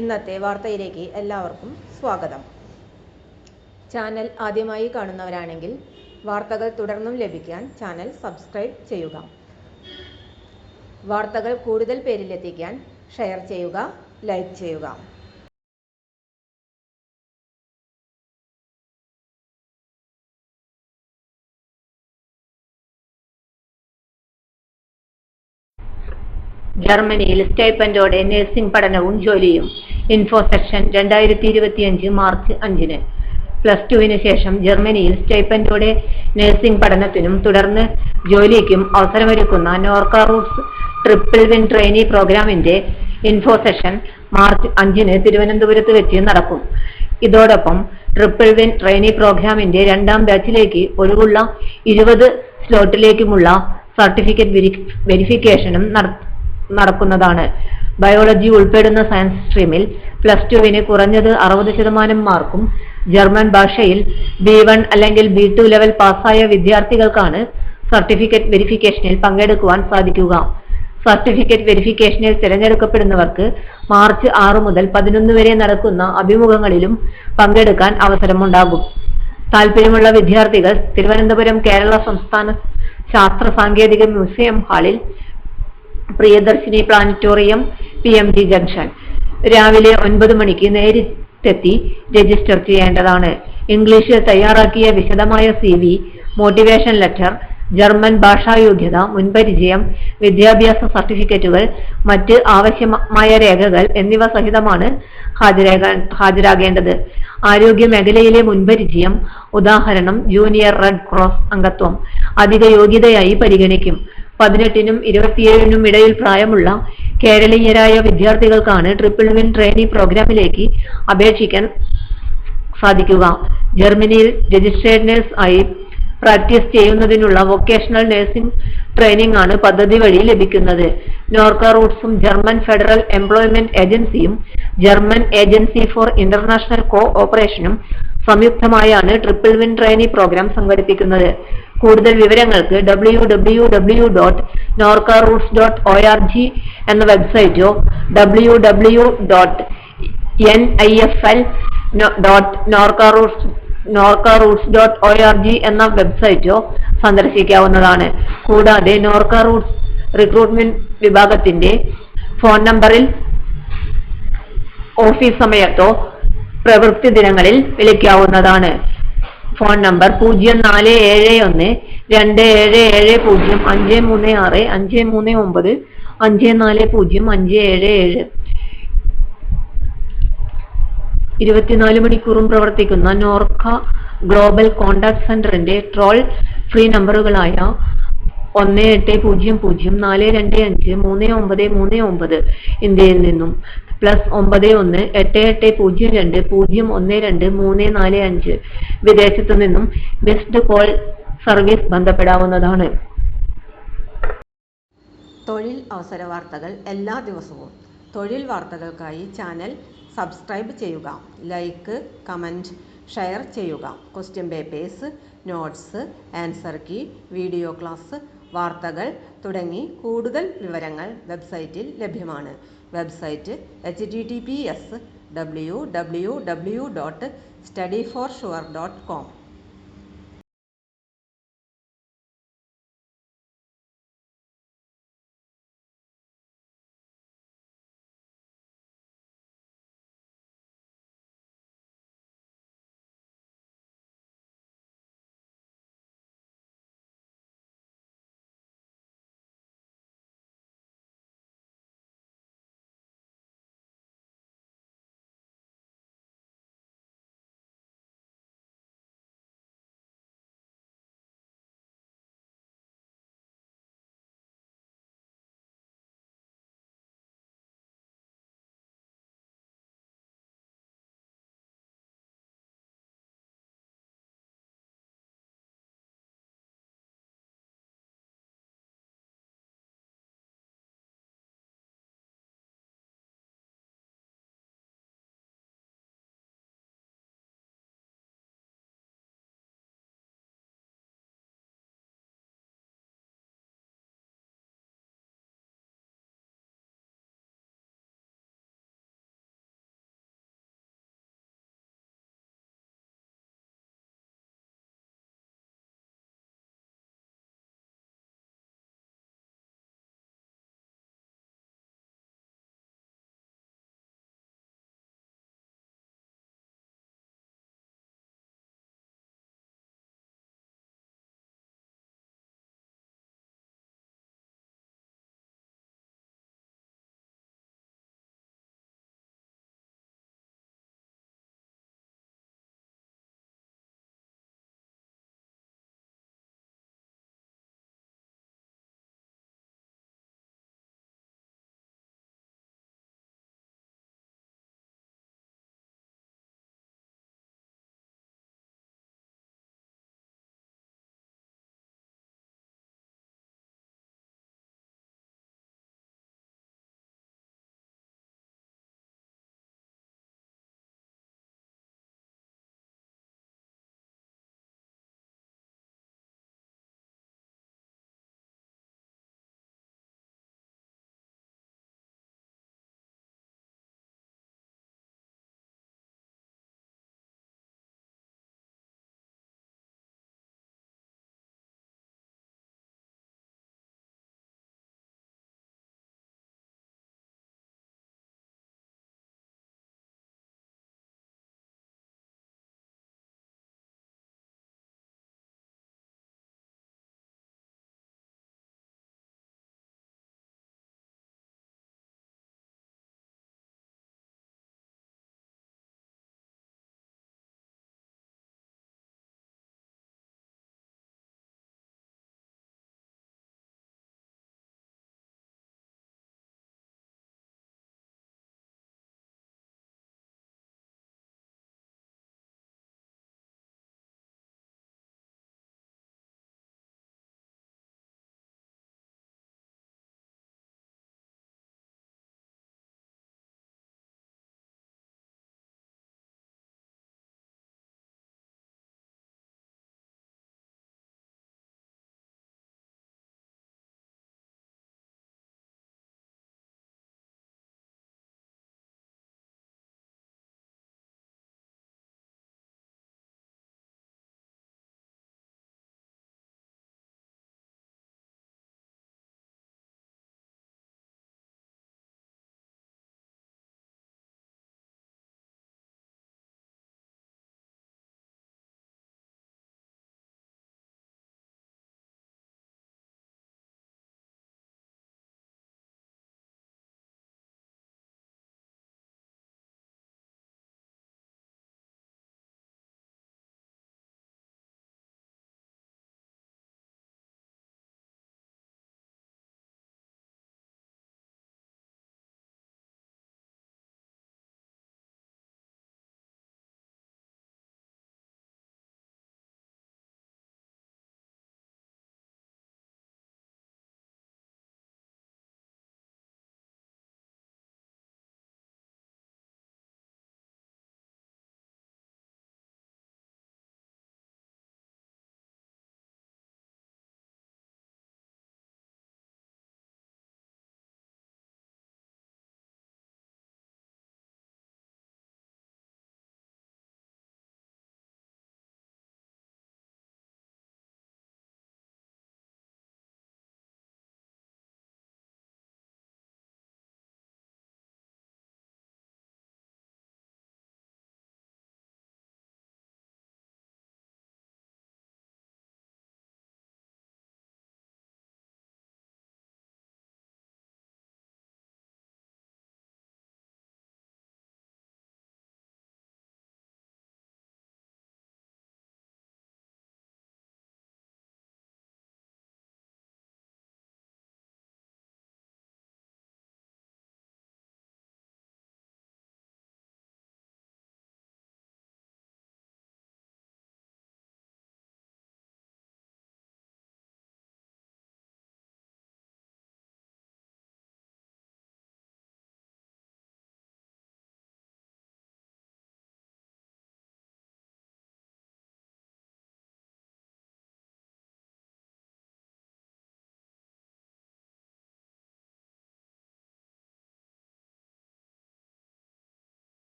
ഇന്നത്തെ വാർത്തയിലേക്ക് എല്ലാവർക്കും സ്വാഗതം. ചാനൽ ആദ്യമായി കാണുന്നവരാണെങ്കിൽ വാർത്തകൾ തുടർന്നും ലഭിക്കാൻ ചാനൽ സബ്സ്ക്രൈബ് ചെയ്യുക. വാർത്തകൾ കൂടുതൽ പേരിലെത്തിക്കാൻ ഷെയർ ചെയ്യുക, ലൈക്ക് ചെയ്യുക. ജർമ്മനിയിൽ സ്റ്റൈപ്പൻഡോടെ നഴ്സിംഗ് പഠനവും ജോലിയും. ഇൻഫോസെക്ഷൻ 2025 മാർച്ച് 5-ന്. +2-ന് ശേഷം ജർമ്മനിയിൽ സ്റ്റൈപ്പൻഡോടെ നഴ്സിംഗ് പഠനത്തിനും തുടർന്ന് ജോലിക്കും അവസരമൊരുക്കുന്ന Norka Roots triple win trainee പ്രോഗ്രാമിന്റെ ഇൻഫോസെഷൻ മാർച്ച് 5-ന് തിരുവനന്തപുരത്ത് വെച്ച് നടക്കും. ഇതോടൊപ്പം ട്രിപ്പിൾ വിൻ ട്രെയിനി പ്രോഗ്രാമിന്റെ 2ാം ബാച്ചിലേക്ക് ഒഴിവുള്ള 20 സ്ലോട്ടിലേക്കുമുള്ള സർട്ടിഫിക്കറ്റ് വെരിഫിക്കേഷനും നടക്കുന്നതാണ്. ബയോളജി ഉൾപ്പെടുന്ന സയൻസ് സ്ട്രീമിൽ +2-ന് കുറഞ്ഞത് 60% മാർക്കും ജർമ്മൻ ഭാഷയിൽ B1 അല്ലെങ്കിൽ B2 ലെവൽ പാസ്സായ വിദ്യാർത്ഥികൾക്കാണ് സർട്ടിഫിക്കറ്റ് വെരിഫിക്കേഷനിൽ പങ്കെടുക്കുവാൻ സാധിക്കുക. സർട്ടിഫിക്കറ്റ് വെരിഫിക്കേഷനിൽ തിരഞ്ഞെടുക്കപ്പെടുന്നവർക്ക് മാർച്ച് 6 മുതൽ 11 വരെ നടക്കുന്ന അഭിമുഖങ്ങളിലും പങ്കെടുക്കാൻ അവസരമുണ്ടാകും. താൽപ്പര്യമുള്ള വിദ്യാർത്ഥികൾ തിരുവനന്തപുരം കേരള സംസ്ഥാന ശാസ്ത്ര സാങ്കേതിക മ്യൂസിയം ഹാളിൽ, പ്രിയദർശിനി പ്ലാനറ്റോറിയം, PMG ജംഗ്ഷൻ, രാവിലെ 9 മണിക്ക് നേരിട്ടെത്തി രജിസ്റ്റർ ചെയ്യേണ്ടതാണ്. ഇംഗ്ലീഷിൽ തയ്യാറാക്കിയ വിശദമായ CV, മോട്ടിവേഷൻ ലെറ്റർ, ജർമ്മൻ ഭാഷായോഗ്യത, മുൻപരിചയം, വിദ്യാഭ്യാസ സർട്ടിഫിക്കറ്റുകൾ, മറ്റ് ആവശ്യമായ രേഖകൾ എന്നിവ സഹിതമാണ് ഹാജരാകേണ്ടത്. ആരോഗ്യ മേഖലയിലെ മുൻപരിചയം, ഉദാഹരണം ജൂനിയർ റെഡ് ക്രോസ് അംഗത്വം, അധിക യോഗ്യതയായി പരിഗണിക്കും. 18-നും 27-നും ഇടയിൽ പ്രായമുള്ള കേരളീയരായ വിദ്യാർത്ഥികൾക്കാണ് ട്രിപ്പിൾ വിൻ ട്രെയിനി പ്രോഗ്രാമിലേക്ക് അപേക്ഷിക്കാൻ സാധിക്കുക. ജർമ്മനിയിൽ രജിസ്ട്രേഡ് നഴ്സ് ആയി പ്രാക്ടീസ് ചെയ്യുന്നതിനുള്ള വൊക്കേഷണൽ നഴ്സിംഗ് ട്രെയിനിംഗ് ആണ് പദ്ധതി വഴി ലഭിക്കുന്നത്. നോർക്ക റൂട്ട്സും ജർമ്മൻ ഫെഡറൽ എംപ്ലോയ്മെന്റ് ഏജൻസിയും ജർമ്മൻ ഏജൻസി ഫോർ ഇന്റർനാഷണൽ കോ-ഓപ്പറേഷനും സംയുക്തമായാണ് ട്രിപ്പിൾ വിൻ ട്രെയിനി പ്രോഗ്രാം സംഘടിപ്പിക്കുന്നത്. കൂടുതൽ വിവരങ്ങൾക്ക് www.norcaroots.org എന്ന വെബ്സൈറ്റോ www.nifl.norcaroots.org എന്ന വെബ്സൈറ്റോ സന്ദർശിക്കാവുന്നതാണ്. കൂടാതെ നോർക്ക റൂട്ട്സ് റിക്രൂട്ട്മെന്റ് വിഭാഗത്തിന്റെ ഫോൺ നമ്പറിൽ ഓഫീസ് സമയത്തോ പ്രവൃത്തി ദിനങ്ങളിൽ വിളിക്കാവുന്നതാണ്. Phone number 0471236539540577. 24 മണിക്കൂറും പ്രവർത്തിക്കുന്ന നോർക്ക ഗ്ലോബൽ കോണ്ടാക്ട് സെന്ററിന്റെ ടോൾ ഫ്രീ നമ്പറുകളായ 180042539939 ഇന്ത്യയിൽ നിന്നും, +918802012345 വിദേശത്തു നിന്നും മിസ്ഡ് കോൾ സർവീസ് ബന്ധപ്പെടാവുന്നതാണ്. തൊഴിൽ അവസര വാർത്തകൾ എല്ലാ ദിവസവും. തൊഴിൽ വാർത്തകൾക്കായി ചാനൽ സബ്സ്ക്രൈബ് ചെയ്യുക, ലൈക്ക്, കമന്റ്, ഷെയർ ചെയ്യുക. Question papers, notes, answer key, video class, വാർത്തകൾ തുടങ്ങി കൂടുതൽ വിവരങ്ങൾ വെബ്സൈറ്റിൽ ലഭ്യമാണ്. Website https://www.studyforsure.com